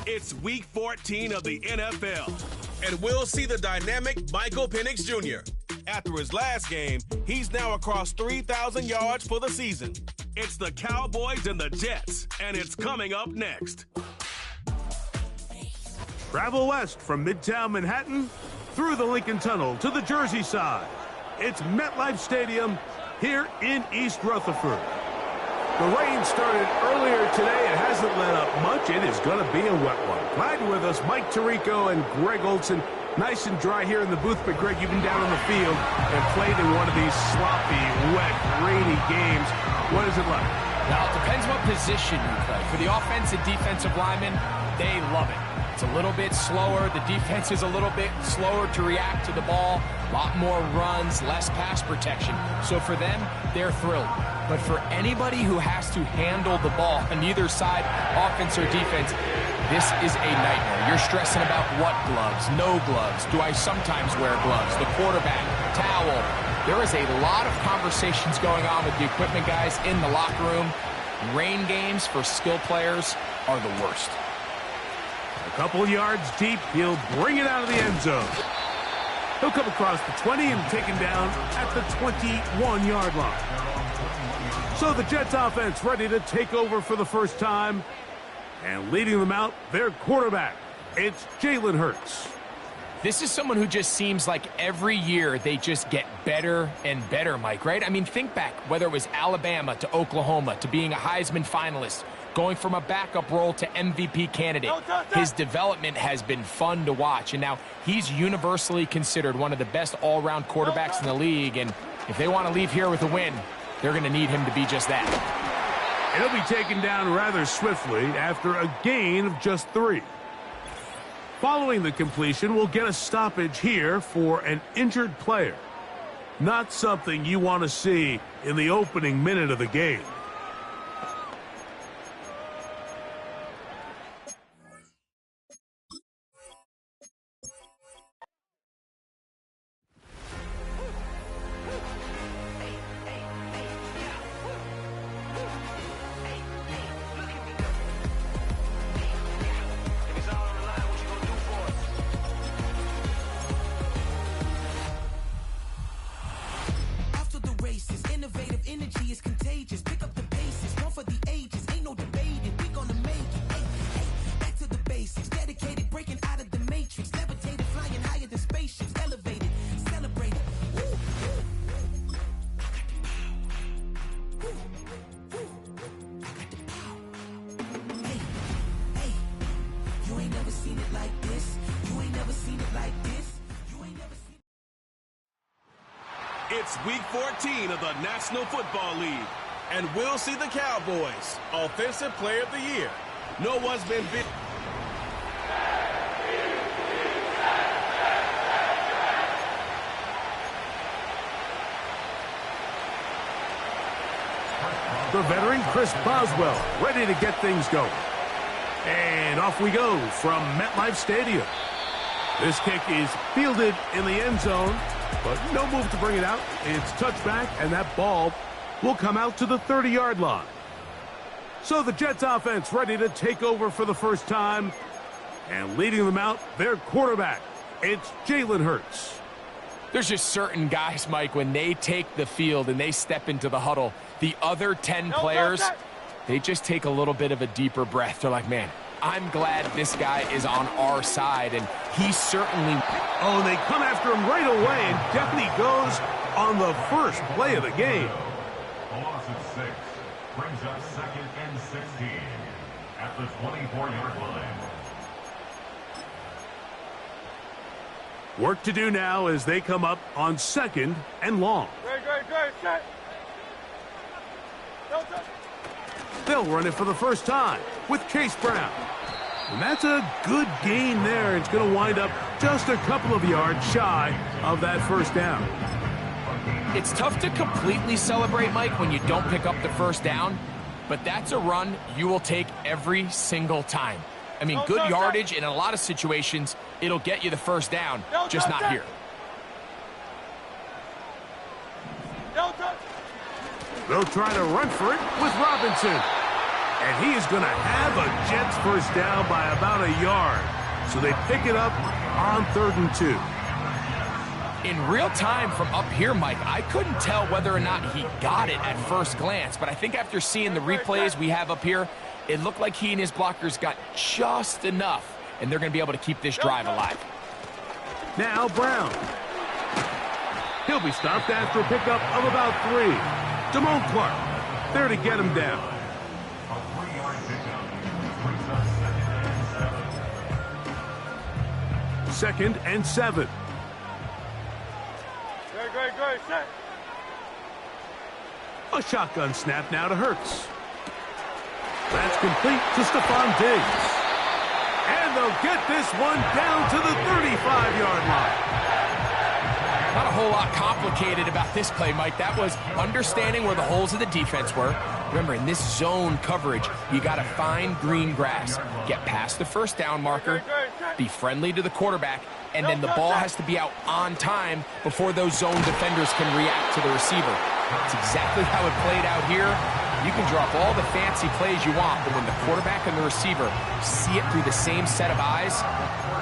It's week 14 of the NFL, and we'll see the dynamic Michael Penix Jr. After his last game, he's now across 3,000 yards for the season. It's the Cowboys and the Jets, and it's coming up next. Travel west from Midtown Manhattan through the Lincoln Tunnel to the Jersey side. It's MetLife Stadium here in East Rutherford. The rain started earlier today. It hasn't let up much. It is going to be a wet one. Glad you're with us, Mike Tirico and Greg Olson. Nice and dry here in the booth, but Greg, you've been down on the field and played in one of these sloppy, wet, rainy games. What is it like? Now, it depends what position you play. For the offensive defensive linemen, they love it. It's a little bit slower. The defense is a little bit slower to react to the ball. A lot more runs, less pass protection. So for them, they're thrilled. But for anybody who has to handle the ball on either side, offense or defense, this is a nightmare. You're stressing about what gloves, no gloves. Do I sometimes wear gloves? The quarterback, towel. There is a lot of conversations going on with the equipment guys in the locker room. Rain games for skill players are the worst. A couple yards deep, he'll bring it out of the end zone. He'll come across the 20 and taken down at the 21-yard line. So the Jets offense ready to take over for the first time. And leading them out, their quarterback. It's Jalen Hurts. This is someone who just seems like every year they just get better and better, Mike, right? I mean, think back, whether it was Alabama to Oklahoma to being a Heisman finalist, going from a backup role to MVP candidate. His development has been fun to watch, and now he's universally considered one of the best all-around quarterbacks in the league, and if they want to leave here with a win, they're going to need him to be just that. And he'll be taken down rather swiftly after a gain of just 3. Following the completion, we'll get a stoppage here for an injured player. Not something you want to see in the opening minute of the game. It's week 14 of the National Football League, and we'll see the Cowboys, Offensive Player of the Year. No one's been big. The veteran Chris Boswell ready to get things going. And off we go from MetLife Stadium. This kick is fielded in the end zone, but no move to bring it out. It's touchback, and that ball will come out to the 30-yard line. So the Jets offense ready to take over for the first time. And leading them out, their quarterback. It's Jalen Hurts. There's just certain guys, Mike, when they take the field and they step into the huddle, the other 10 players, they just take a little bit of a deeper breath. They're like, man, I'm glad this guy is on our side, and he certainly... Oh, they come after him right away, and down he goes on the first play of the game. Loss of 6 brings up 2nd and 16 at the 24-yard line. Work to do now as they come up on 2nd and long. Great. They'll run it for the first time with Chase Brown. And that's a good gain there. It's going to wind up just a couple of yards shy of that first down. It's tough to completely celebrate, Mike, when you don't pick up the first down, but that's a run you will take every single time. I mean, good yardage, and in a lot of situations, it'll get you the first down, just not here. They'll try to run for it with Robinson. And he is going to have a Jets first down by about a yard. So they pick it up on 3rd and 2. In real time from up here, Mike, I couldn't tell whether or not he got it at first glance, but I think after seeing the replays we have up here, it looked like he and his blockers got just enough, and they're going to be able to keep this drive alive. Now Brown. He'll be stopped after a pickup of about 3. Damone Clark there to get him down. Second and 7. A shotgun snap now to Hurts. That's complete to Stephon Diggs. And they'll get this one down to the 35-yard line. Not a whole lot complicated about this play, Mike. That was understanding where the holes of the defense were. Remember, in this zone coverage, you got to find green grass, get past the first down marker, be friendly to the quarterback, and then the ball has to be out on time before those zone defenders can react to the receiver. It's exactly how it played out here. You can drop all the fancy plays you want, but when the quarterback and the receiver see it through the same set of eyes,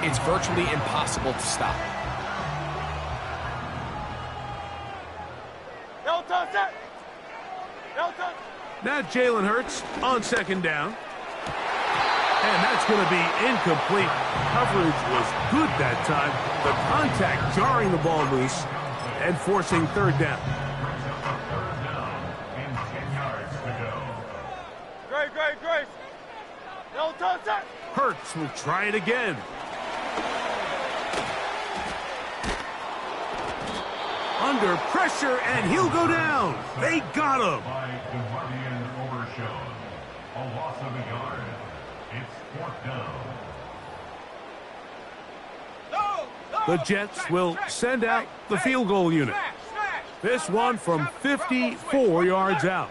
it's virtually impossible to stop. Now Jalen Hurts on 2nd down. And that's going to be incomplete. Coverage was good that time. The contact jarring the ball loose and forcing 3rd down. Hurts will try it again. Under pressure, and he'll go down. They got him. A loss of a yard. It's 4th down. The Jets will send out the field goal unit. This one from 54 yards out.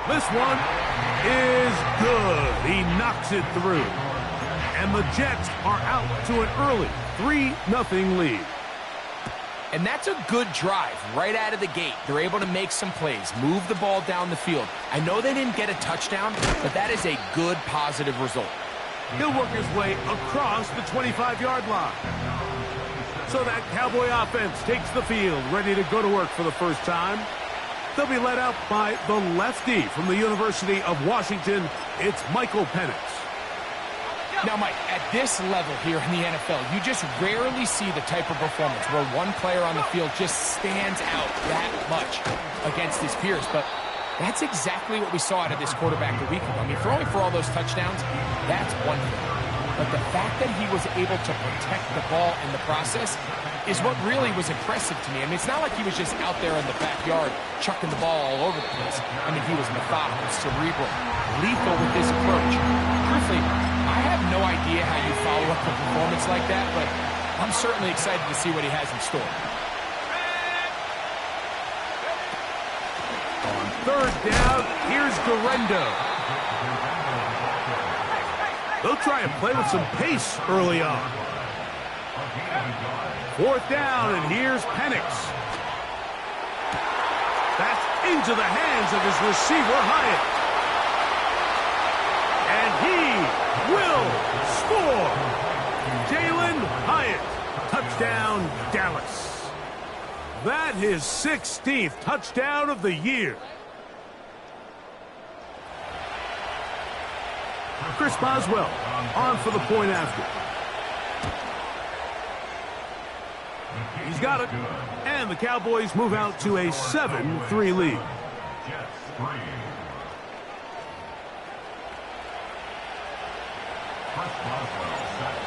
This one is good. He knocks it through. And the Jets are out to an early 3-0 lead. And that's a good drive right out of the gate. They're able to make some plays, move the ball down the field. I know they didn't get a touchdown, but that is a good, positive result. He'll work his way across the 25-yard line. So that Cowboy offense takes the field, ready to go to work for the first time. They'll be led out by the lefty from the University of Washington. It's Michael Penix. Now, Mike, at this level here in the NFL, you just rarely see the type of performance where one player on the field just stands out that much against his peers. But that's exactly what we saw out of this quarterback a week ago. I mean, throwing for all those touchdowns, that's one thing. But the fact that he was able to protect the ball in the process is what really was impressive to me. I mean, it's not like he was just out there in the backyard chucking the ball all over the place. I mean, he was methodical, cerebral, lethal with his approach. Truthfully, I have no idea how you follow up a performance like that, but I'm certainly excited to see what he has in store. On 3rd down, here's Garendo. They'll try and play with some pace early on. 4th down, and here's Penix. That's into the hands of his receiver, Hyatt. And he will score. Jalen Hyatt, touchdown, Dallas. That his 16th touchdown of the year. Chris Boswell on for the point after. He's got it. And the Cowboys move out to a 7-3 lead.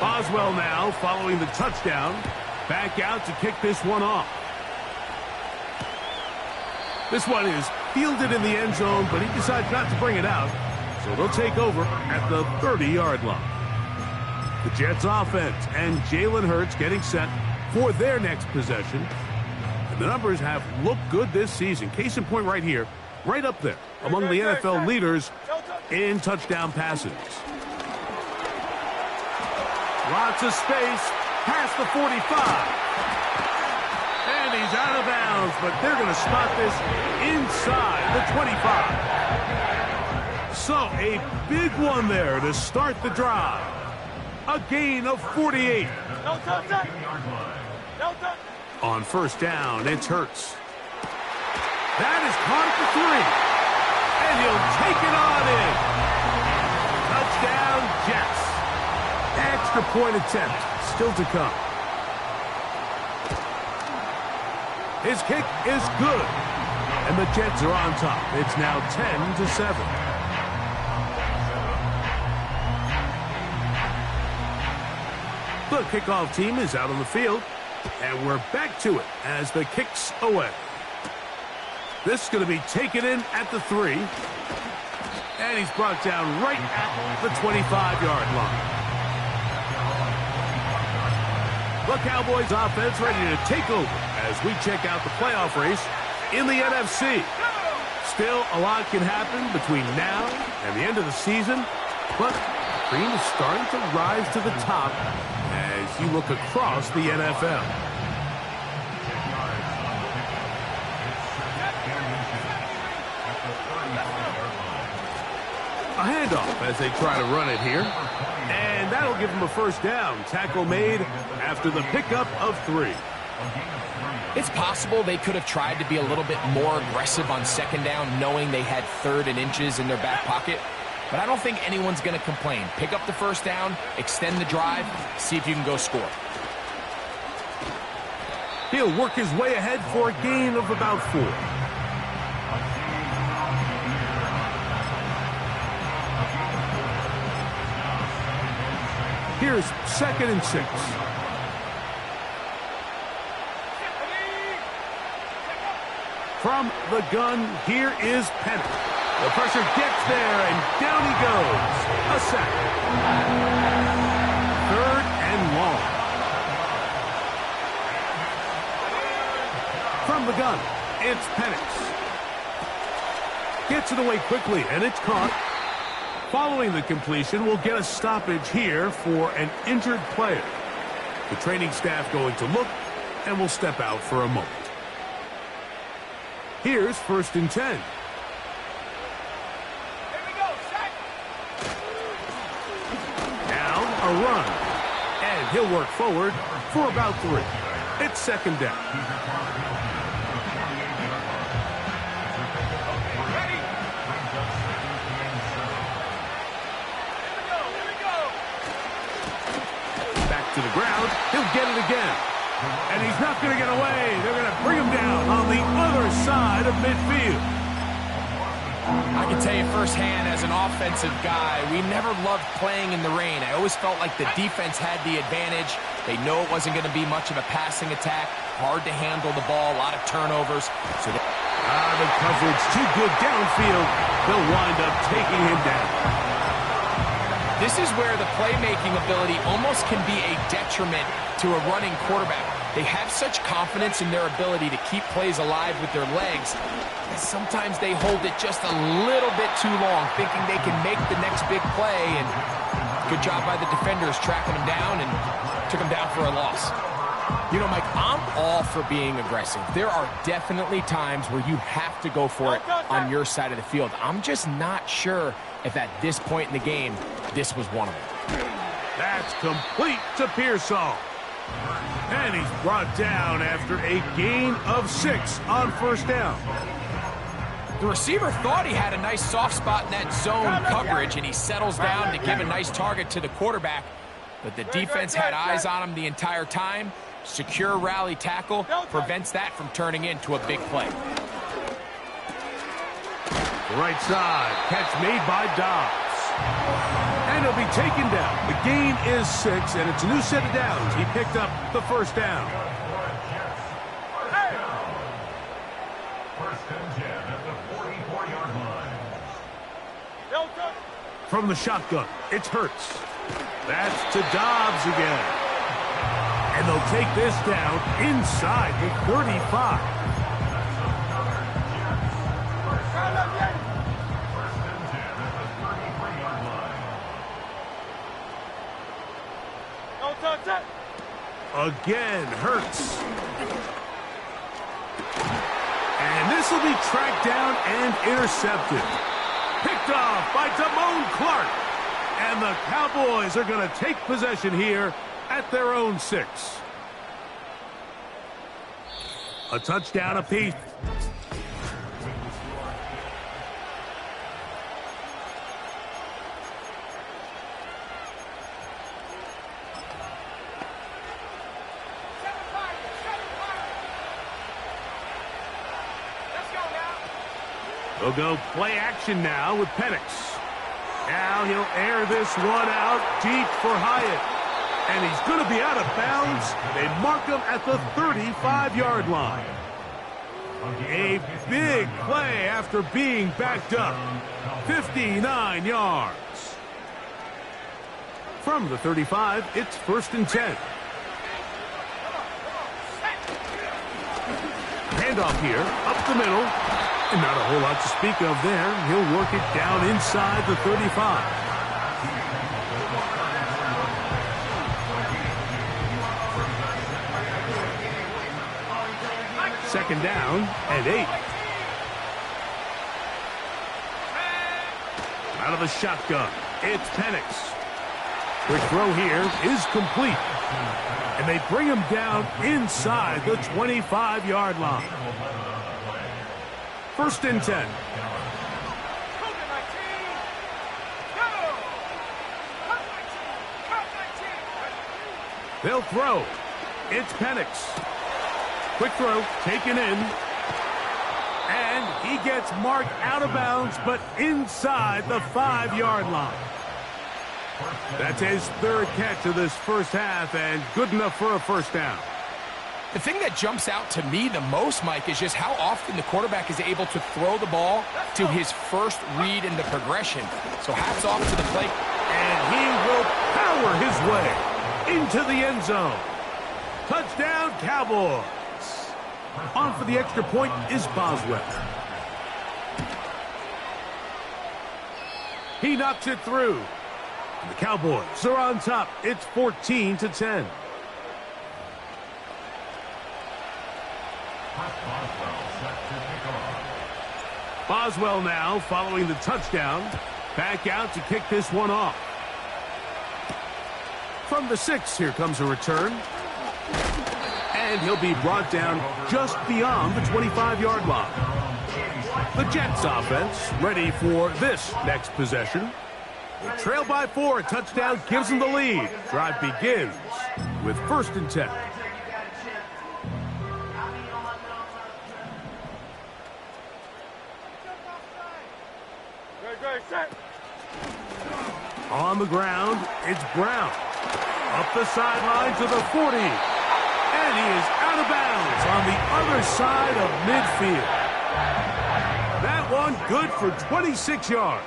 Boswell now following the touchdown. Back out to kick this one off. This one is fielded in the end zone, but he decides not to bring it out. So they'll take over at the 30-yard line. The Jets offense and Jalen Hurts getting set for their next possession. And the numbers have looked good this season. Case in point right here, right up there among the NFL leaders in touchdown passes. Lots of space past the 45. And he's out of bounds. downs, but they're going to spot this inside the 25. So a big one there to start the drive. A gain of 48. On first down, it's Hurts. That is caught at the 3. And he'll take it on in. Touchdown, Jets. Extra point attempt still to come. His kick is good. And the Jets are on top. It's now 10-7. The kickoff team is out on the field. And we're back to it as the kick's away. This is going to be taken in at the 3. And he's brought down right at the 25-yard line. The Cowboys offense ready to take over as we check out the playoff race in the NFC. Still, a lot can happen between now and the end of the season, but Green is starting to rise to the top as you look across the NFL. A handoff as they try to run it here. And that'll give them a first down. Tackle made after the pickup of 3. It's possible they could have tried to be a little bit more aggressive on second down, knowing they had 3rd and inches in their back pocket. But I don't think anyone's going to complain. Pick up the first down, extend the drive, see if you can go score. He'll work his way ahead for a gain of about 4. Here's 2nd and 6. From the gun, here is Penn. The pressure gets there, and down he goes. A sack. 3rd and long. From the gun, it's Penix. Gets it away quickly, and it's caught. Following the completion, we'll get a stoppage here for an injured player. The training staff going to look, and we'll step out for a moment. Here's 1st and 10. Now a run, and he'll work forward for about 3. It's 2nd down. To the ground, he'll get it again. And he's not going to get away. They're going to bring him down on the other side of midfield. I can tell you firsthand, as an offensive guy, we never loved playing in the rain. I always felt like the defense had the advantage. They know it wasn't going to be much of a passing attack. Hard to handle the ball, a lot of turnovers. So the coverage too good downfield. They'll wind up taking him down. This is where the playmaking ability almost can be a detriment to a running quarterback. They have such confidence in their ability to keep plays alive with their legs that sometimes they hold it just a little bit too long, thinking they can make the next big play, and good job by the defenders tracking him down and took him down for a loss. You know, Mike, I'm all for being aggressive. There are definitely times where you have to go for it on your side of the field. I'm just not sure if at this point in the game, this was one of them. That's complete to Pearsall. And he's brought down after a gain of 6 on first down. The receiver thought he had a nice soft spot in that zone coverage, and he settles down to give a nice target to the quarterback. But the defense had eyes on him the entire time. Secure rally tackle prevents that from turning into a big play. Right side, catch made by Dobbs. And he'll be taken down. The gain is 6, and it's a new set of downs. He picked up the first down. First and 10 at the 44-yard line. From the shotgun, it's Hurts. That's to Dobbs again. And they'll take this down inside the 35. Again, Hurts. This will be tracked down and intercepted. Picked off by Damone Clark. And the Cowboys are going to take possession here at their own 6. A touchdown apiece. They'll go play action now with Penix. Now he'll air this one out deep for Hyatt. And he's going to be out of bounds. They mark him at the 35-yard line. A big play after being backed up. 59 yards. From the 35, it's 1st and 10. Handoff here, up the middle. And not a whole lot to speak of there. He'll work it down inside the 35. Second down and 8. Out of the shotgun, it's Penix. Quick throw here is complete. And they bring him down inside the 25-yard line. 1st and 10. They'll throw. It's Penix. Quick throw, taken in. And he gets marked out of bounds, but inside the 5-yard line. That's his 3rd catch of this first half, and good enough for a first down. The thing that jumps out to me the most, Mike, is just how often the quarterback is able to throw the ball to his first read in the progression. So hats off to the play. And he will power his way into the end zone. Touchdown, Cowboys. On for the extra point is Boswell. He knocks it through. And the Cowboys are on top. It's 14-10. Boswell now following the touchdown. Back out to kick this one off. From the 6, here comes a return. And he'll be brought down just beyond the 25-yard line. The Jets offense ready for this next possession. They trail by 4. A touchdown gives them the lead. Drive begins with 1st and 10. On the ground, it's Brown. Up the sideline to the 40. And he is out of bounds on the other side of midfield. That one good for 26 yards.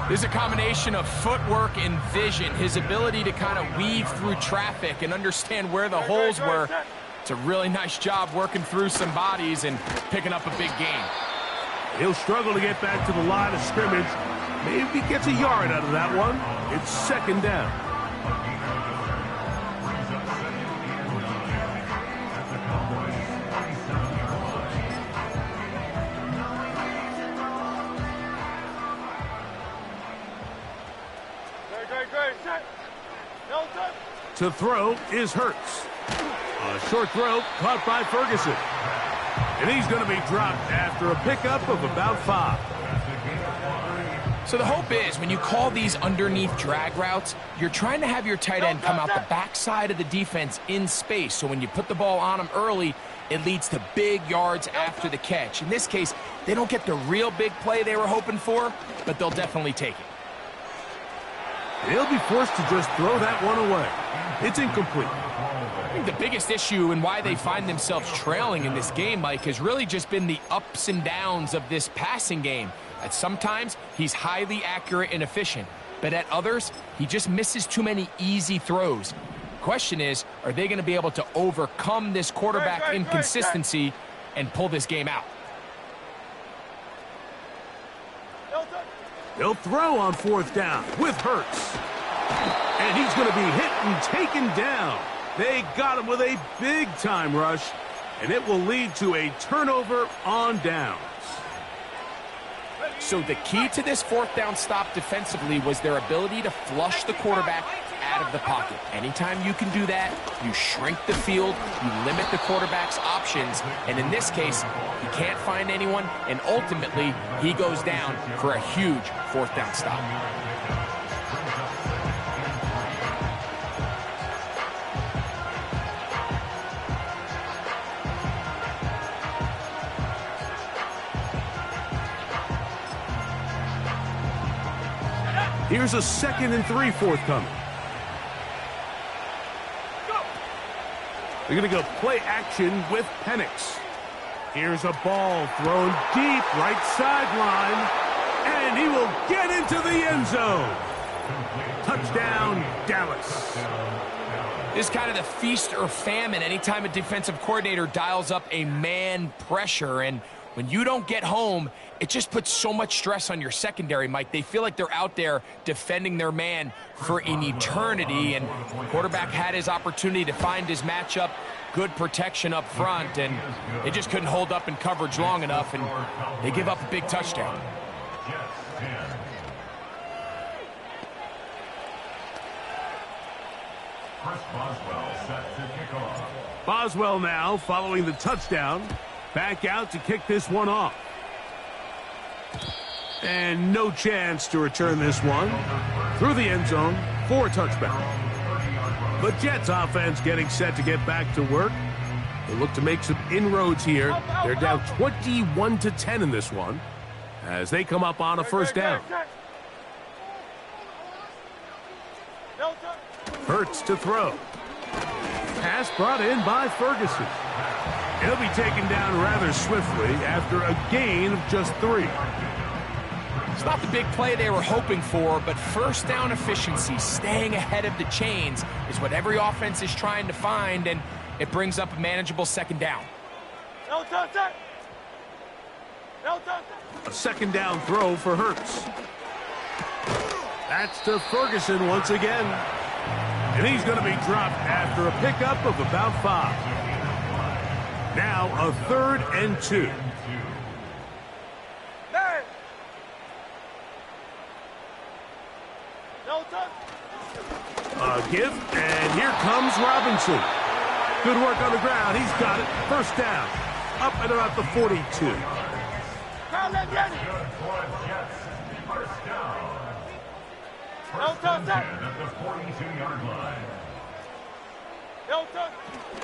There's a combination of footwork and vision. His ability to kind of weave through traffic and understand where the holes were. It's a really nice job working through some bodies and picking up a big gain. He'll struggle to get back to the line of scrimmage. Maybe he gets a yard out of that one. It's 2nd down. To throw is Hurts. A short throw caught by Ferguson. And he's going to be dropped after a pickup of about 5. So the hope is when you call these underneath drag routes, you're trying to have your tight end come out the backside of the defense in space. So when you put the ball on him early, it leads to big yards after the catch. In this case, they don't get the real big play they were hoping for, but they'll definitely take it. They'll be forced to just throw that one away. It's incomplete. I think the biggest issue and why they find themselves trailing in this game, Mike, has really just been the ups and downs of this passing game. At sometimes, he's highly accurate and efficient, but at others, he just misses too many easy throws. The question is, are they going to be able to overcome this quarterback inconsistency and pull this game out? They'll throw on 4th down with Hurts. And he's going to be hit and taken down. They got him with a big-time rush. and it will lead to a turnover on downs. So the key to this fourth down stop defensively was their ability to flush the quarterback out of the pocket. Anytime you can do that, you shrink the field, you limit the quarterback's options, and in this case, he can't find anyone, and ultimately, he goes down for a huge fourth down stop. Here's a 2nd and 3 forthcoming. They're going to go play action with Penix. Here's a ball thrown deep right sideline, and he will get into the end zone. Touchdown, Dallas. This is kind of the feast or famine anytime a defensive coordinator dials up a man pressure, and when you don't get home, it just puts so much stress on your secondary, Mike. They feel like they're out there defending their man for an eternity, and the quarterback had his opportunity to find his matchup, good protection up front, and they just couldn't hold up in coverage long enough, and they give up a big touchdown. Boswell now following the touchdown. Back out to kick this one off. And no chance to return this one. Through the end zone for a touchback. The Jets offense getting set to get back to work. They look to make some inroads here. They're down 21-10 in this one as they come up on a first down. Hurts to throw. Pass brought in by Ferguson. He'll be taken down rather swiftly after a gain of just 3. It's not the big play they were hoping for, but first down efficiency, staying ahead of the chains, is what every offense is trying to find, and it brings up a manageable second down. A second down throw for Hurts. That's to Ferguson once again. And he's going to be dropped after a pickup of about 5. Now a 3rd and 2. A give, and here comes Robinson. Good work on the ground. He's got it. First down. Up at about the 42.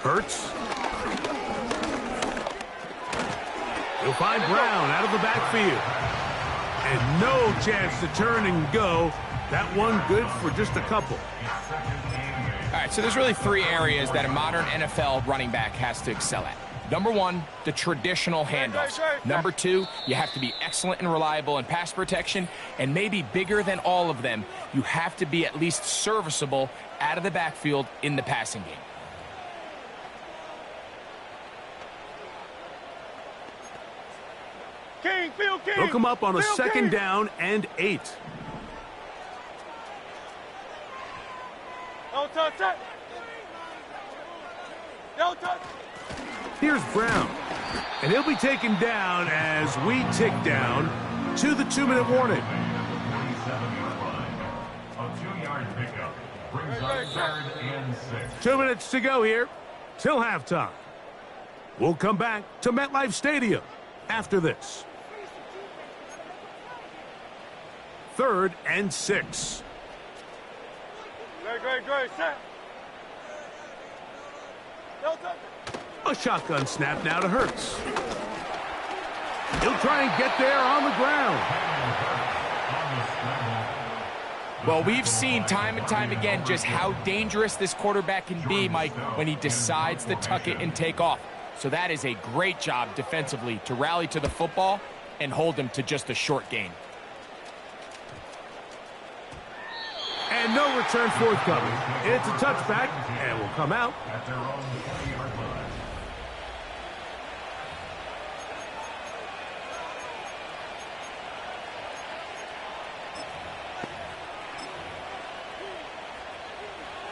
Hurts. He'll find Brown out of the backfield. And no chance to turn and go. That one good for just a couple. All right, so there's really 3 areas that a modern NFL running back has to excel at. Number 1, the traditional handoffs. Number 2, you have to be excellent and reliable in pass protection. And maybe bigger than all of them, you have to be at least serviceable out of the backfield in the passing game. They'll come up on a second down and 8. Here's Brown. And he'll be taken down as we tick down to the 2-minute warning. A 2-yard pickup brings up 3rd and 6. 2 minutes to go here till halftime. We'll come back to MetLife Stadium after this. 3rd and 6. Great. Set. A shotgun snap now to Hurts. He'll try and get there on the ground. Well, we've seen time and time again just how dangerous this quarterback can be, Mike, when he decides to tuck it and take off. So that is a great job defensively to rally to the football and hold him to just a short gain. And no return forthcoming. It's a touchback and will come out. At their own 20-yard line.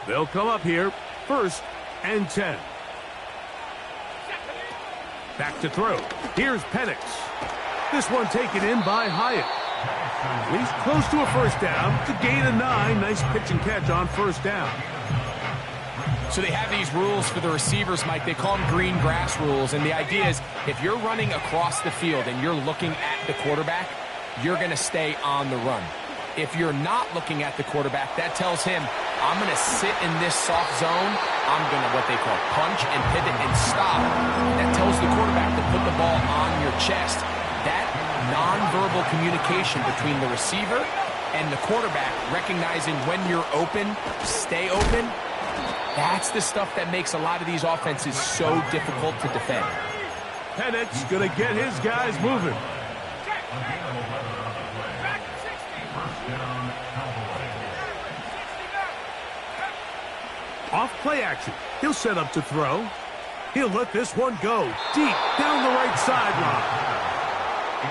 They'll come up here, 1st and 10. Back to throw. Here's Penix. This one taken in by Hyatt. He's close to a first down to gain a 9. Nice pitch and catch on first down. So they have these rules for the receivers, Mike. They call them green grass rules. And the idea is if you're running across the field and you're looking at the quarterback, you're going to stay on the run. If you're not looking at the quarterback, that tells him, I'm going to sit in this soft zone. I'm going to what they call punch and pivot and stop. That tells the quarterback to put the ball on your chest. That nonverbal communication between the receiver and the quarterback, recognizing when you're open, stay open, that's the stuff that makes a lot of these offenses so difficult to defend. Penix going to get his guys moving. Off play action. He'll set up to throw. He'll let this one go deep down the right sideline.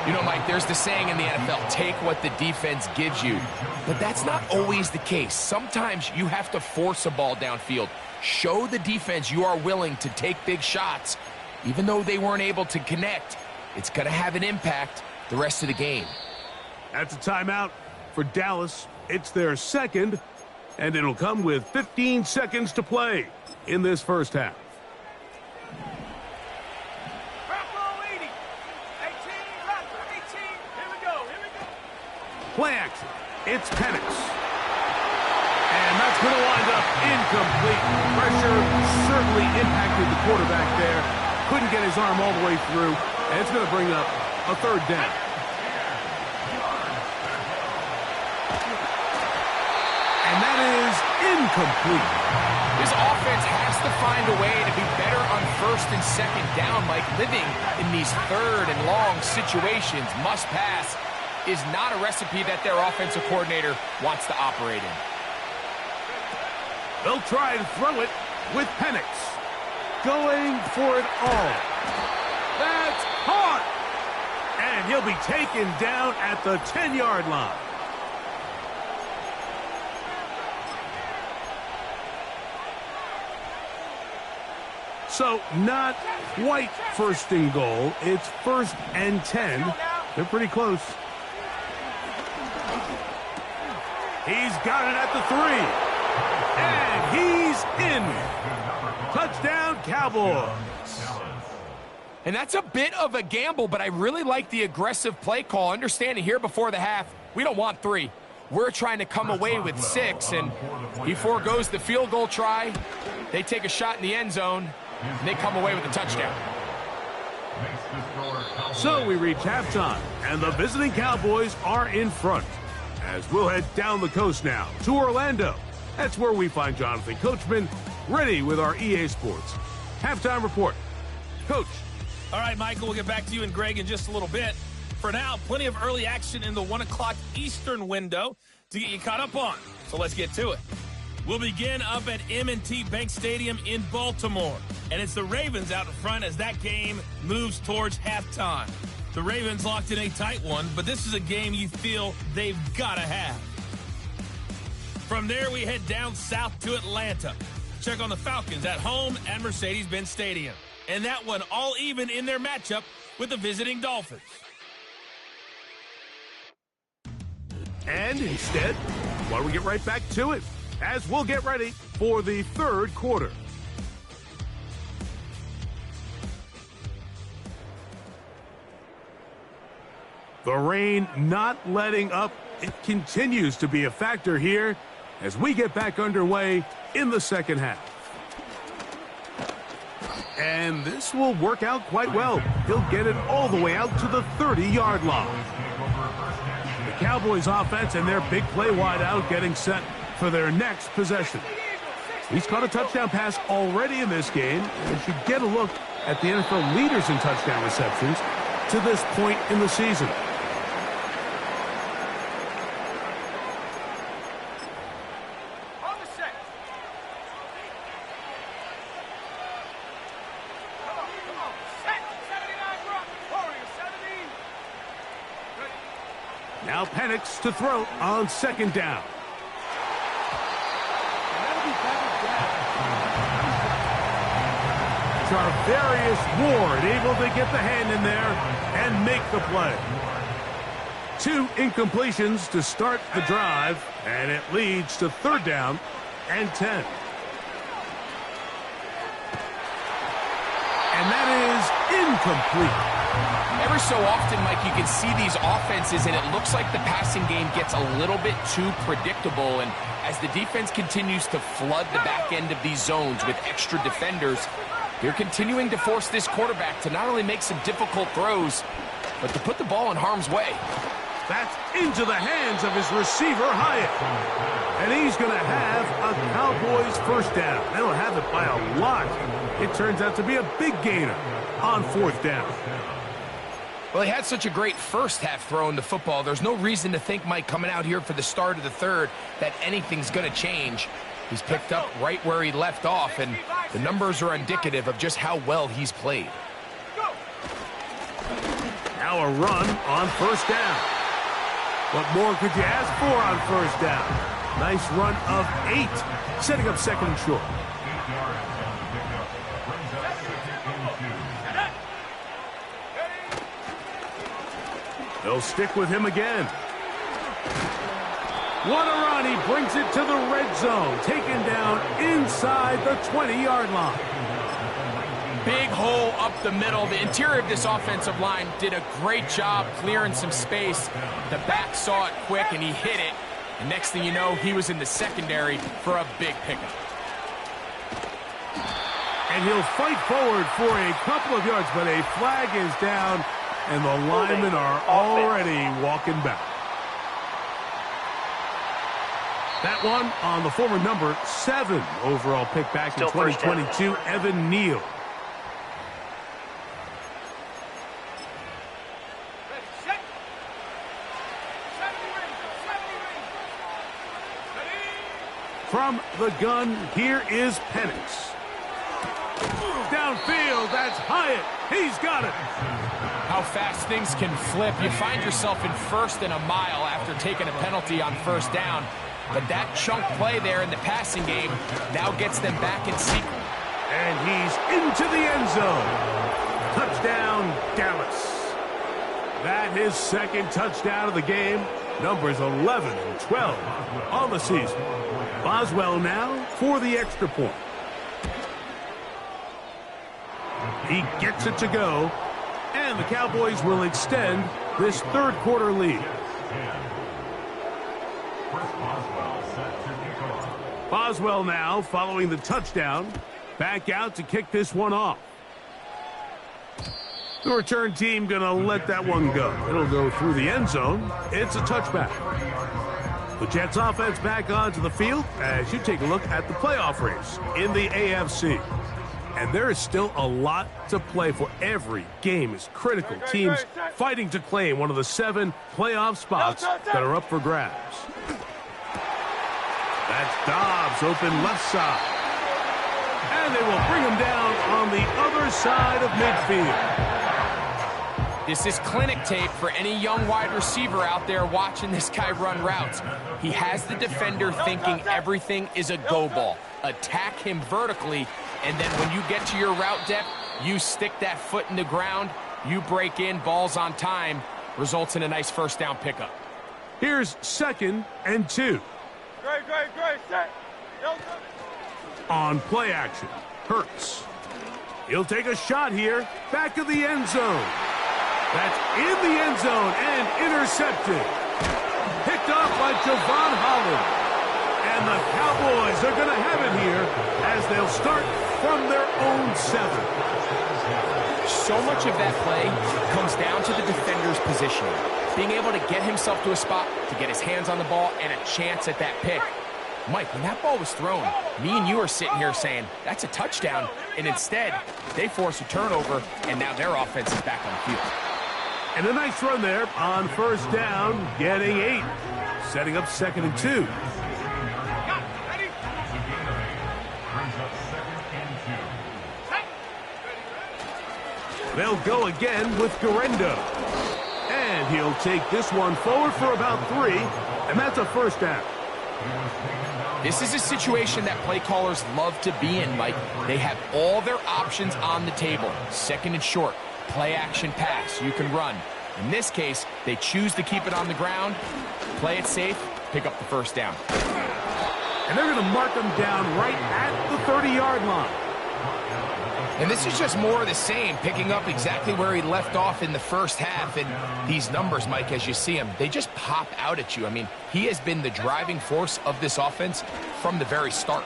You know, Mike, there's the saying in the NFL, take what the defense gives you. But that's not always the case. Sometimes you have to force a ball downfield. Show the defense you are willing to take big shots. Even though they weren't able to connect, it's going to have an impact the rest of the game. That's a timeout for Dallas. It's their second, and it'll come with 15 seconds to play in this first half. Play action. It's Penix. And that's going to wind up incomplete. Pressure certainly impacted the quarterback there. Couldn't get his arm all the way through. And it's going to bring up a third down. And that is incomplete. This offense has to find a way to be better on first and second down, Mike. Living in these third and long situations, must pass, is not a recipe that their offensive coordinator wants to operate in. They'll try and throw it with Penix. Going for it all. That's caught! And he'll be taken down at the 10-yard line. So, not quite first and goal. It's 1st and 10. They're pretty close. He's got it at the 3. And he's in. Touchdown, Cowboys. And that's a bit of a gamble, but I really like the aggressive play call. Understanding here before the half, we don't want 3. We're trying to come away with 6, and he forgoes the field goal try. They take a shot in the end zone, and they come away with a touchdown. So we reach halftime, and the visiting Cowboys are in front. As we'll head down the coast now to Orlando. That's where we find Jonathan Coachman ready with our EA Sports halftime report. Coach. All right, Michael, we'll get back to you and Greg in just a little bit. For now, plenty of early action in the 1 o'clock Eastern window to get you caught up on. So let's get to it. We'll begin up at M&T Bank Stadium in Baltimore. And it's the Ravens out in front as that game moves towards halftime. The Ravens locked in a tight one, but this is a game you feel they've got to have. From there, we head down south to Atlanta. Check on the Falcons at home at Mercedes-Benz Stadium. And that one all even in their matchup with the visiting Dolphins. And instead, why don't we get right back to it as we'll get ready for the third quarter. The rain not letting up. It continues to be a factor here as we get back underway in the second half. And this will work out quite well. He'll get it all the way out to the 30-yard line. The Cowboys offense and their big play wideout getting set for their next possession. He's caught a touchdown pass already in this game. And should get a look at the NFL leaders in touchdown receptions to this point in the season. Now Penix to throw on second down. Charvarius Ward able to get the hand in there and make the play. 2 incompletions to start the drive, and it leads to 3rd down and 10. And that is incomplete. Every so often, Mike, you can see these offenses, and it looks like the passing game gets a little bit too predictable. And as the defense continues to flood the back end of these zones with extra defenders, they're continuing to force this quarterback to not only make some difficult throws, but to put the ball in harm's way. That's into the hands of his receiver, Hyatt. And he's going to have a Cowboys 1st down. They'll have it by a lot. It turns out to be a big gainer on 4th down. Well, he had such a great first half throwing the football. There's no reason to think, Mike, coming out here for the start of the 3rd, that anything's going to change. He's picked up right where he left off, and the numbers are indicative of just how well he's played. Now a run on 1st down. What more could you ask for on 1st down? Nice run of 8, setting up 2nd and short. They'll stick with him again. What a run. He brings it to the red zone. Taken down inside the 20-yard line. Big hole up the middle. The interior of this offensive line did a great job clearing some space. The back saw it quick, and he hit it. And next thing you know, he was in the secondary for a big pickup. And he'll fight forward for a couple of yards, but a flag is down, and the linemen are already walking back. That one on the former number 7 overall pick back in 2022, Evan Neal. From the gun, here is Penix. Downfield, that's Hyatt. He's got it. How fast things can flip. You find yourself in 1st and a mile after taking a penalty on 1st down. But that chunk play there in the passing game now gets them back in sequence. And he's into the end zone. Touchdown, Dallas. That his 2nd touchdown of the game. Numbers 11 and 12 on the season. Boswell now for the extra point. He gets it to go, and the Cowboys will extend this 3rd quarter lead. Boswell now following the touchdown, back out to kick this one off. The return team going to let that one go. It'll go through the end zone. It's a touchback. The Jets offense back onto the field as you take a look at the playoff race in the AFC. And there is still a lot to play for. Every game is critical. Teams fighting to claim one of the 7 playoff spots that are up for grabs. That's Dobbs open left side. And they will bring him down on the other side of midfield. This is clinic tape for any young wide receiver out there watching this guy run routes. He has the defender thinking everything is a go ball. Attack him vertically, and then when you get to your route depth, you stick that foot in the ground, you break in, balls on time, results in a nice 1st down pickup. Here's 2nd and 2. Great. Set. On play action, Hurts. He'll take a shot here, back of the end zone. That's in the end zone and intercepted. Picked off by Javon Holland. And the Cowboys are going to have it here as they'll start from their own 7. So much of that play comes down to the defender's positioning. Being able to get himself to a spot, to get his hands on the ball, and a chance at that pick. Mike, when that ball was thrown, me and you are sitting here saying, that's a touchdown. And instead, they force a turnover, and now their offense is back on the field. And a nice run there on 1st down, getting 8. Setting up 2nd and 2. They'll go again with Garendo. And he'll take this one forward for about 3, and that's a 1st down. This is a situation that play callers love to be in, Mike. They have all their options on the table. Second and short, play action pass, you can run. In this case, they choose to keep it on the ground, play it safe, pick up the first down. And they're going to mark them down right at the 30-yard line. And this is just more of the same, picking up exactly where he left off in the first half. And these numbers, Mike, as you see him, they just pop out at you. I mean, he has been the driving force of this offense from the very start.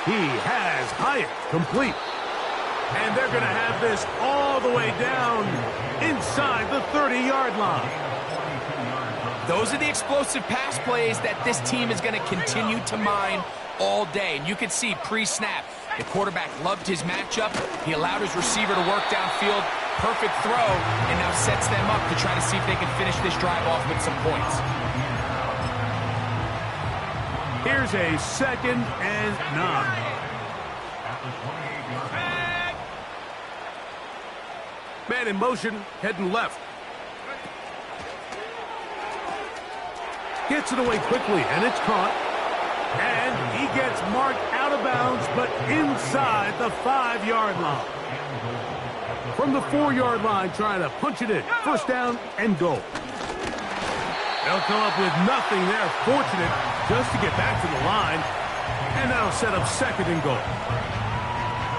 He has Hyatt complete. And they're going to have this all the way down inside the 30-yard line. Those are the explosive pass plays that this team is going to continue to mine all day. And you can see pre-snap, the quarterback loved his matchup. He allowed his receiver to work downfield. Perfect throw, and now sets them up to try to see if they can finish this drive off with some points. Here's a 2nd and 9. Man in motion, heading left. Gets it away quickly, and it's caught. And he gets marked out of bounds, but inside the 5-yard line. From the 4-yard line, trying to punch it in. First down and goal. They'll come up with nothing there. Fortunate just to get back to the line. And that'll set up 2nd and goal.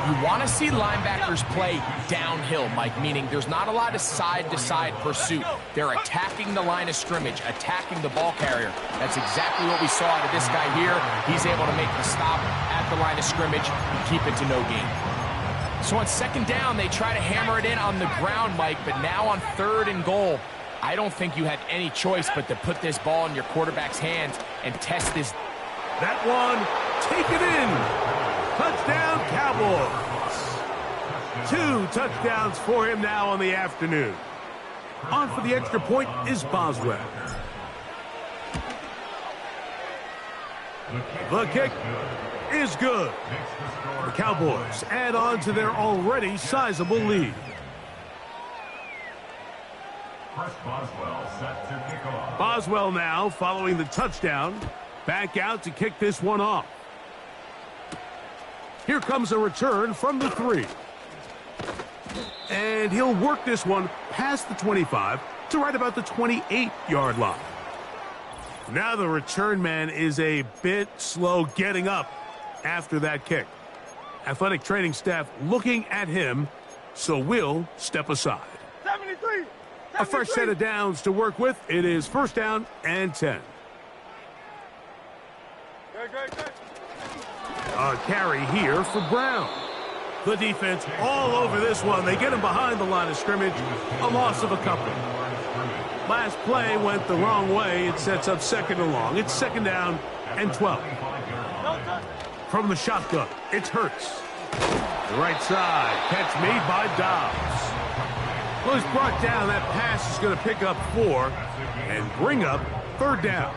You want to see linebackers play downhill, Mike, meaning there's not a lot of side-to-side pursuit. They're attacking the line of scrimmage, attacking the ball carrier. That's exactly what we saw out of this guy here. He's able to make the stop at the line of scrimmage and keep it to no gain. So on 2nd down, they try to hammer it in on the ground, Mike, but now on 3rd and goal, I don't think you had any choice but to put this ball in your quarterback's hands and test this. That one, take it in. Touchdown, Cowboys. 2 touchdowns for him now on the afternoon. On for the extra point is Boswell. The kick is good. The Cowboys add on to their already sizable lead. Boswell now, following the touchdown, back out to kick this one off. Here comes a return from the 3. And he'll work this one past the 25 to right about the 28-yard line. Now the return man is a bit slow getting up after that kick. Athletic training staff looking at him, so we'll step aside. 73. A fresh set of downs to work with. It is 1st down and 10. Good. A carry here for Brown. The defense all over this one. They get him behind the line of scrimmage. A loss of a couple. Last play went the wrong way. It sets up 2nd and long. It's 2nd down and 12. From the shotgun, it's Hurts. The right side, catch made by Dobbs. Well, he's brought down. That pass is going to pick up 4 and bring up 3rd down.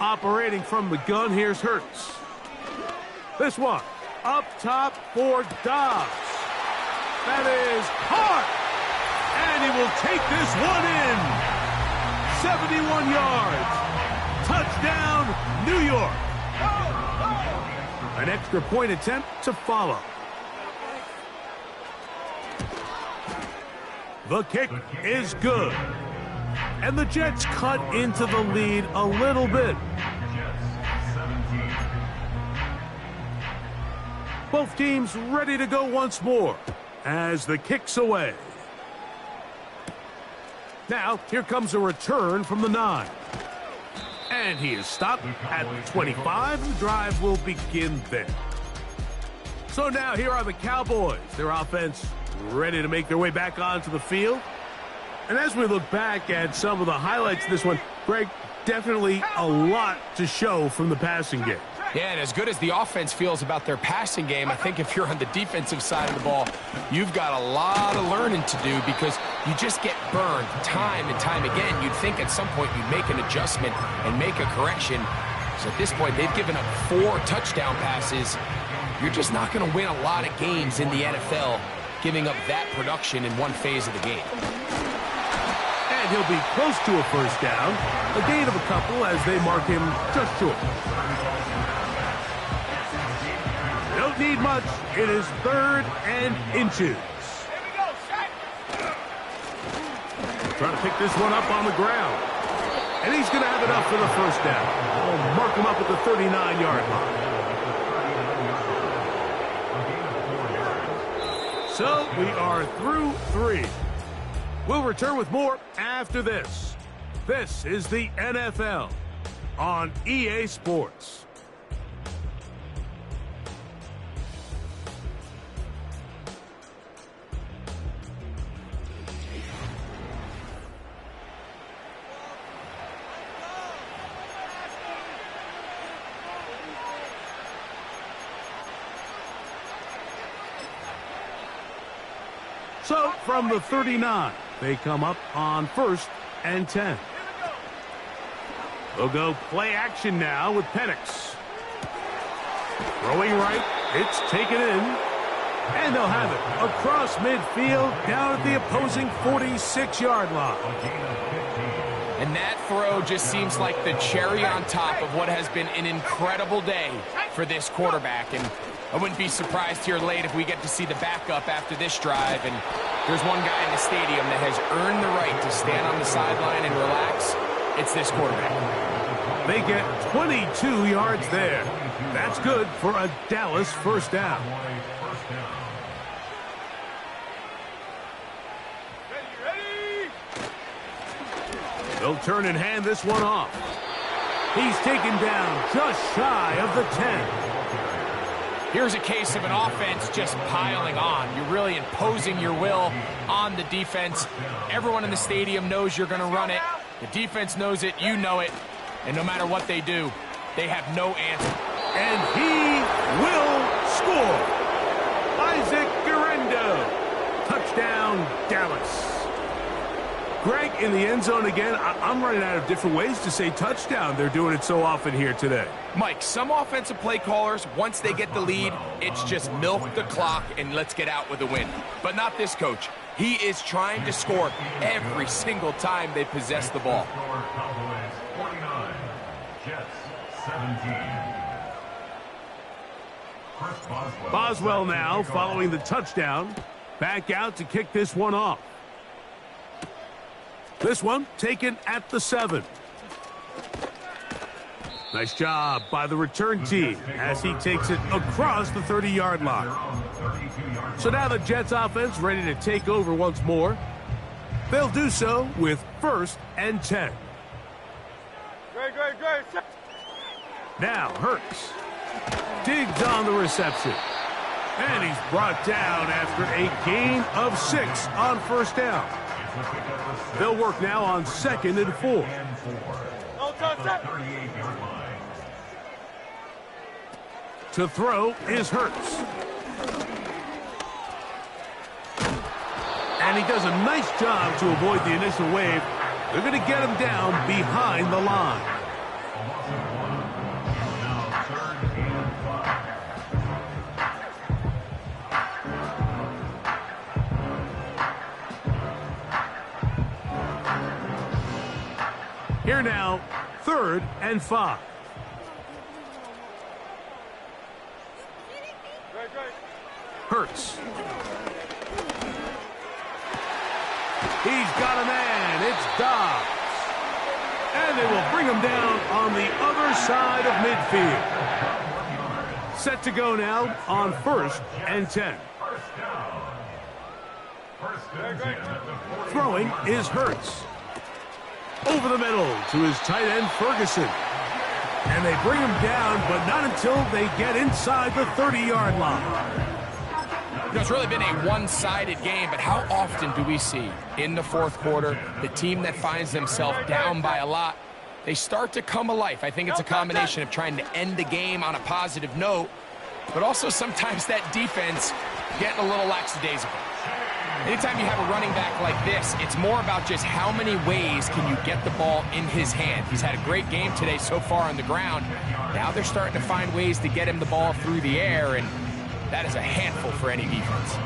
Operating from the gun, here's Hurts. This one, up top for Dobbs. That is hard. And he will take this one in. 71 yards. Touchdown, New York. An extra point attempt to follow. The kick is good. And the Jets cut into the lead a little bit. Both teams ready to go once more as the kick's away. Now, here comes a return from the 9. And he is stopped at the 25. The drive will begin there. So now here are the Cowboys. Their offense ready to make their way back onto the field. And as we look back at some of the highlights of this one, Greg, definitely a lot to show from the passing game. Yeah, and as good as the offense feels about their passing game, I think if you're on the defensive side of the ball, you've got a lot of learning to do because you just get burned time and time again. You'd think at some point you'd make an adjustment and make a correction. So at this point, they've given up 4 touchdown passes. You're just not going to win a lot of games in the NFL giving up that production in one phase of the game. And he'll be close to a first down. A gain of a couple as they mark him just short. Don't need much. It is 3rd and inches. Trying to pick this one up on the ground. And he's going to have enough for the first down. We'll mark him up at the 39-yard line. So we are through 3. We'll return with more after this. This is the NFL on EA Sports. So, from the 39, they come up on 1st and 10. They'll go play action now with Penix. Throwing right, it's taken in. And they'll have it across midfield down at the opposing 46-yard line. And that throw just seems like the cherry on top of what has been an incredible day for this quarterback. And I wouldn't be surprised here late if we get to see the backup after this drive. And there's one guy in the stadium that has earned the right to stand on the sideline and relax. It's this quarterback. They get 22 yards there. That's good for a Dallas first down. They'll turn and hand this one off. He's taken down just shy of the 10. Here's a case of an offense just piling on. You're really imposing your will on the defense. Everyone in the stadium knows you're going to run it. The defense knows it, you know it. And no matter what they do, they have no answer. And he will score. Isaac Guerrero. Touchdown, Dallas. Greg, in the end zone again. I'm running out of different ways to say touchdown. They're doing it so often here today. Mike, some offensive play callers, once they get the lead, it's just milk the clock and let's get out with a win. But not this coach. He is trying to score every single time they possess the ball. 49, Jets 17. Boswell now following the touchdown. Back out to kick this one off. This one taken at the 7. Nice job by the return team as he takes it across the 30-yard line. So now the Jets offense ready to take over once more. They'll do so with 1st and 10. Great. Now Hurts digs on the reception. And he's brought down after a gain of 6 on first down. They'll work now on 2nd and 4. To throw is Hurts. And he does a nice job to avoid the initial wave. They're going to get him down behind the line. Here now, 3rd and 5. Hurts. He's got a man. It's Dobbs. And they will bring him down on the other side of midfield. Set to go now on 1st and 10. Throwing is Hurts. Over the middle to his tight end, Ferguson. And they bring him down, but not until they get inside the 30-yard line. You know, it's really been a one-sided game, but how often do we see in the 4th quarter the team that finds themselves down by a lot, they start to come alive. I think it's a combination of trying to end the game on a positive note, but also sometimes that defense getting a little lackadaisical. Anytime you have a running back like this, it's more about just how many ways can you get the ball in his hand. He's had a great game today so far on the ground. Now they're starting to find ways to get him the ball through the air, and that is a handful for any defense.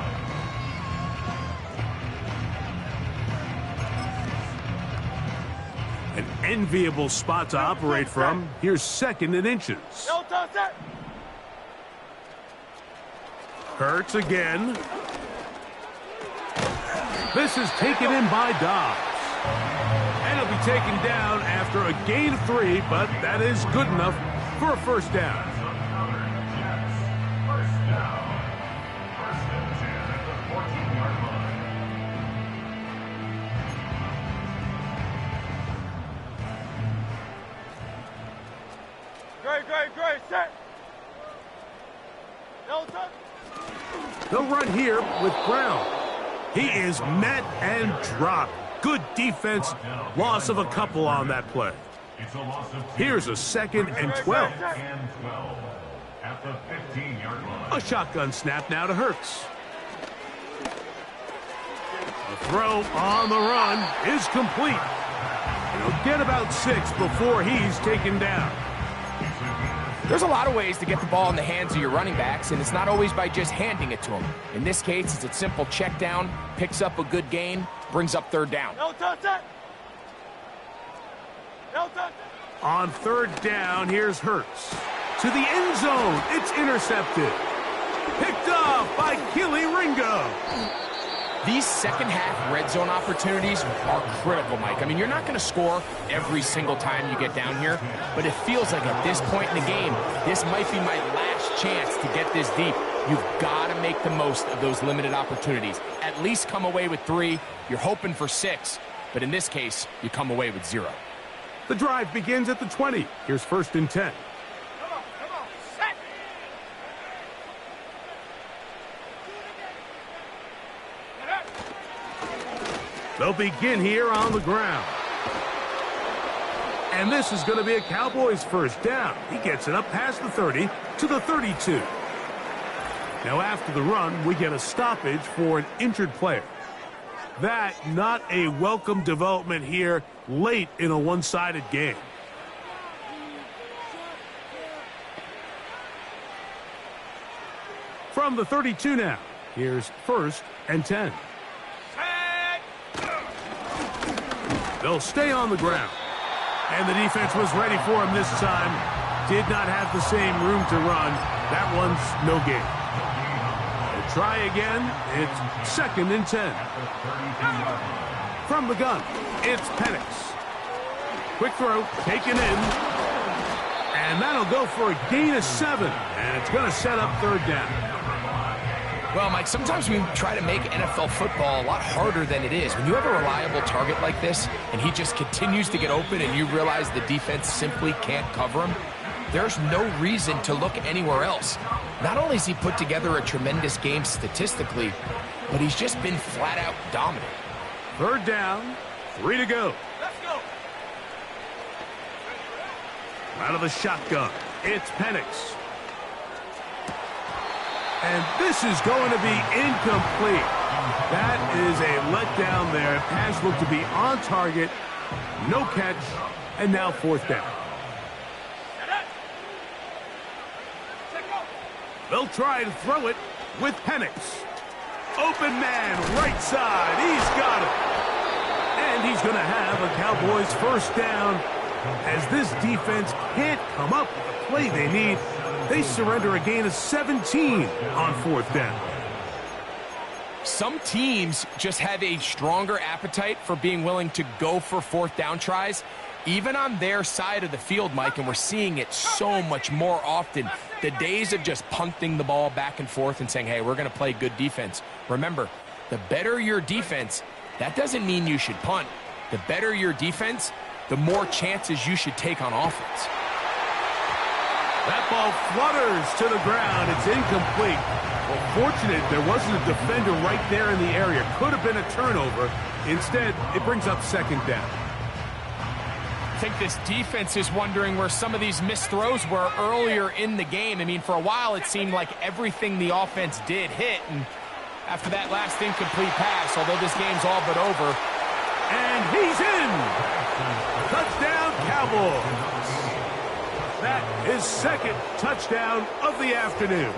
enviable spot to operate from. Here's 2nd and inches. Hurts again. This is taken in by Dobbs. And he'll be taken down after a gain of 3, but that is good enough for a first down. Great, set. They'll run here with Brown. He is met and dropped. Good defense. Loss of a couple on that play. Here's a 2nd and 12. At the 15-yard line. A shotgun snap now to Hurts. The throw on the run is complete. And he'll get about 6 before he's taken down. There's a lot of ways to get the ball in the hands of your running backs, and it's not always by just handing it to them. In this case, it's a simple check down, picks up a good gain, brings up 3rd down. On 3rd down, here's Hurts. To the end zone, it's intercepted. Picked off by Keely Ringo. These second-half red zone opportunities are critical, Mike. I mean, you're not going to score every single time you get down here, but it feels like at this point in the game, this might be my last chance to get this deep. You've got to make the most of those limited opportunities. At least come away with 3. You're hoping for 6, but in this case, you come away with 0. The drive begins at the 20. Here's 1st and 10. They'll begin here on the ground. And this is going to be a Cowboys first down. He gets it up past the 30 to the 32. Now after the run, we get a stoppage for an injured player. That not a welcome development here late in a one-sided game. From the 32 now, here's 1st and 10. They'll stay on the ground. And the defense was ready for him this time. Did not have the same room to run. That one's no gain. They'll try again. It's 2nd and 10. From the gun, it's Penix. Quick throw, taken in. And that'll go for a gain of 7. And it's going to set up 3rd down. Well, Mike, sometimes we try to make NFL football a lot harder than it is. When you have a reliable target like this, and he just continues to get open and you realize the defense simply can't cover him, there's no reason to look anywhere else. Not only has he put together a tremendous game statistically, but he's just been flat-out dominant. 3rd down, 3 to go. Let's go. Out of the shotgun, it's Penix. And this is going to be incomplete. That is a letdown there. Pass looked to be on target. No catch. And now 4th down. They'll try to throw it with Penix. Open man, right side. He's got it. And he's going to have a Cowboys first down. As this defense can't come up with the play they need, they surrender a gain of 17 on 4th down. Some teams just have a stronger appetite for being willing to go for 4th down tries, even on their side of the field, Mike, and we're seeing it so much more often. The days of just punting the ball back and forth and saying, hey, we're going to play good defense. Remember, the better your defense, that doesn't mean you should punt. The better your defense, the more chances you should take on offense. That ball flutters to the ground. It's incomplete. Well, fortunate there wasn't a defender right there in the area. Could have been a turnover. Instead, it brings up 2nd down. I think this defense is wondering where some of these missed throws were earlier in the game. I mean, for a while, it seemed like everything the offense did hit. And after that last incomplete pass, although this game's all but over. And he's in! Touchdown, Cowboys! That is 2nd touchdown of the afternoon.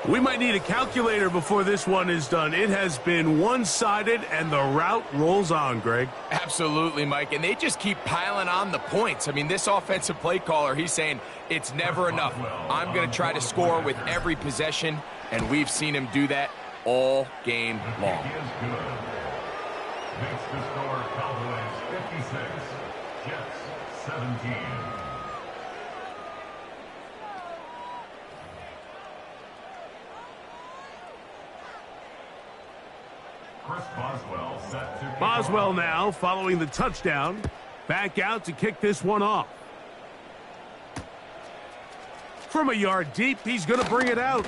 We might need a calculator before this one is done. It has been one-sided, and the route rolls on, Greg. Absolutely, Mike, and they just keep piling on the points. I mean, this offensive play caller, he's saying it's never enough. I'm going to try to score with every possession, and we've seen him do that all game long. Makes the score Cowboys 56, Jets 17. Chris Boswell set to Boswell now, following the touchdown, back out to kick this one off. From a yard deep, he's going to bring it out.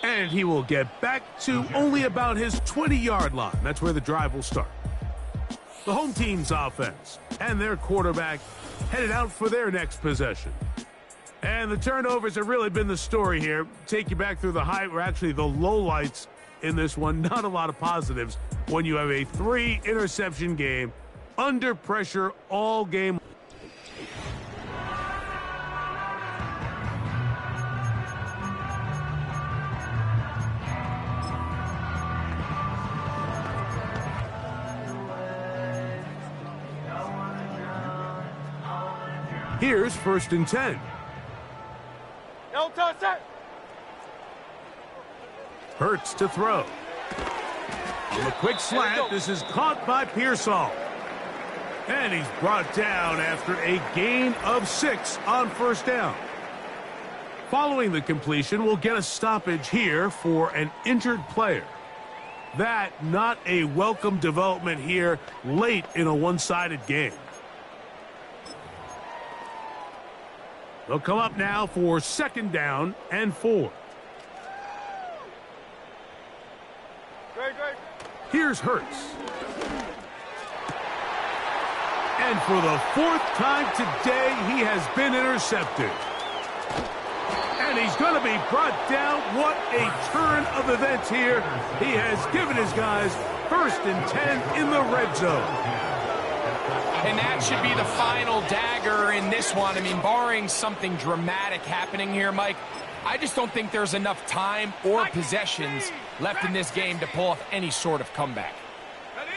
And he will get back to only about his 20-yard line. That's where the drive will start. The home team's offense and their quarterback headed out for their next possession. And the turnovers have really been the story here. Take you back through the high, or actually the lowlights in this one. Not a lot of positives when you have a 3-interception game under pressure all game. Here's 1st and 10. No touch set. Hurts to throw. With a quick slant, this is caught by Pearsall. And he's brought down after a gain of 6 on 1st down. Following the completion, we'll get a stoppage here for an injured player. That not a welcome development here late in a one-sided game. They'll come up now for 2nd down and 4. Great. Here's Hurts. And for the 4th time today, he has been intercepted. And he's going to be brought down. What a turn of events here. He has given his guys 1st and 10 in the red zone. And that should be the final dagger in this one. I mean, barring something dramatic happening here, Mike, I just don't think there's enough time or possessions left in this game to pull off any sort of comeback. Ready?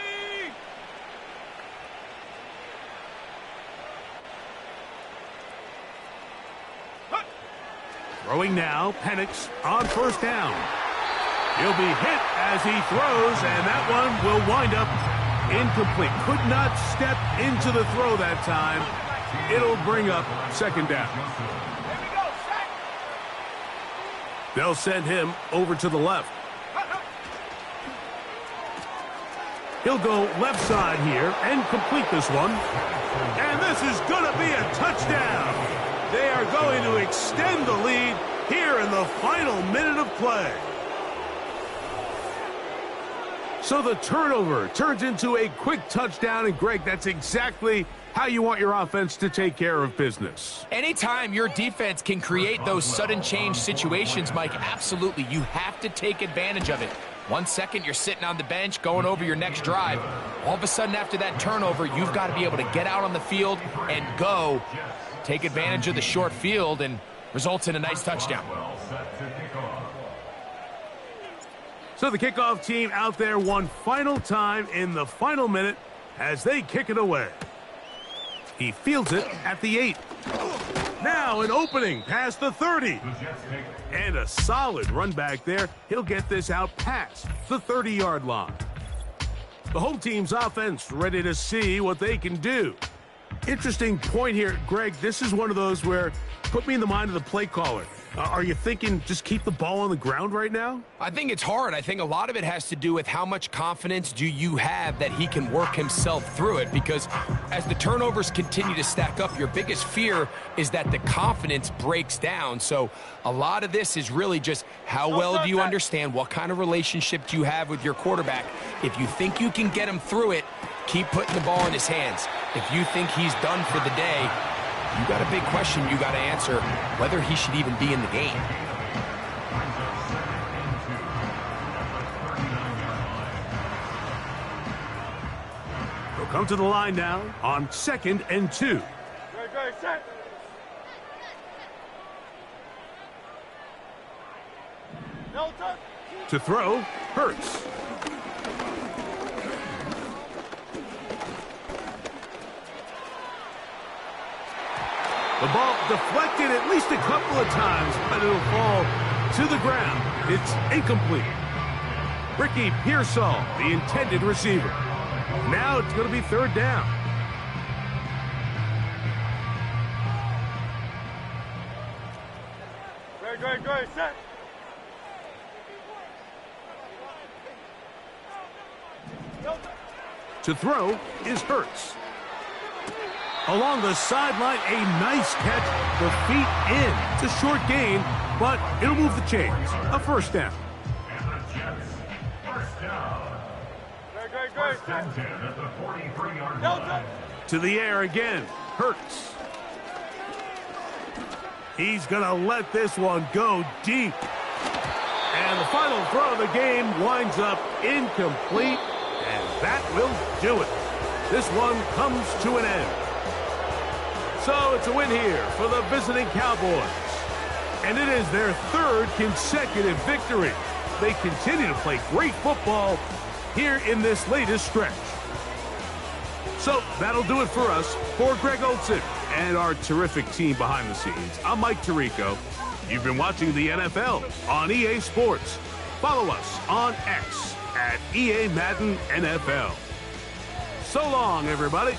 Throwing now, Penix on 1st down. He'll be hit as he throws, and that one will wind up incomplete. Could not step into the throw that time. It'll bring up 2nd down. They'll send him over to the left. He'll go left side here and complete this one. And this is going to be a touchdown. They are going to extend the lead here in the final minute of play. So the turnover turns into a quick touchdown, and Greg, that's exactly how you want your offense to take care of business. Anytime your defense can create those sudden change situations, Mike, absolutely, you have to take advantage of it. 1 second, you're sitting on the bench, going over your next drive. All of a sudden, after that turnover, you've got to be able to get out on the field and go. Take advantage of the short field, and results in a nice touchdown. So the kickoff team out there one final time in the final minute as they kick it away. He fields it at the 8. Now an opening past the 30. And a solid run back there. He'll get this out past the 30-yard line. The home team's offense ready to see what they can do. Interesting point here, Greg. This is one of those where, put me in the mind of the play caller. Are you thinking just keep the ball on the ground right now? I think it's hard. I think a lot of it has to do with how much confidence do you have that he can work himself through it, because as the turnovers continue to stack up, your biggest fear is that the confidence breaks down. So a lot of this is really just how well do you understand, what kind of relationship do you have with your quarterback. If you think you can get him through it, keep putting the ball in his hands. If you think he's done for the day, you got a big question you got to answer, whether he should even be in the game. They'll come to the line now on 2nd and 2. Great, set. To throw, Hurts. The ball deflected at least a couple of times, but it'll fall to the ground. It's incomplete. Ricky Pearsall, the intended receiver. Now it's going to be third down. Great, set. To throw is Hurts. Along the sideline, a nice catch. The feet in. It's a short gain, but it'll move the chains. A first down. And the Jets, first down. Great, First and 10 at the 43-yard line. To the air again. Hurts. He's going to let this one go deep. And the final throw of the game winds up incomplete, and that will do it. This one comes to an end. So it's a win here for the visiting Cowboys. And it is their third consecutive victory. They continue to play great football here in this latest stretch. So that'll do it for us. For Greg Olson and our terrific team behind the scenes, I'm Mike Tirico. You've been watching the NFL on EA Sports. Follow us on X at EA Madden NFL. So long, everybody.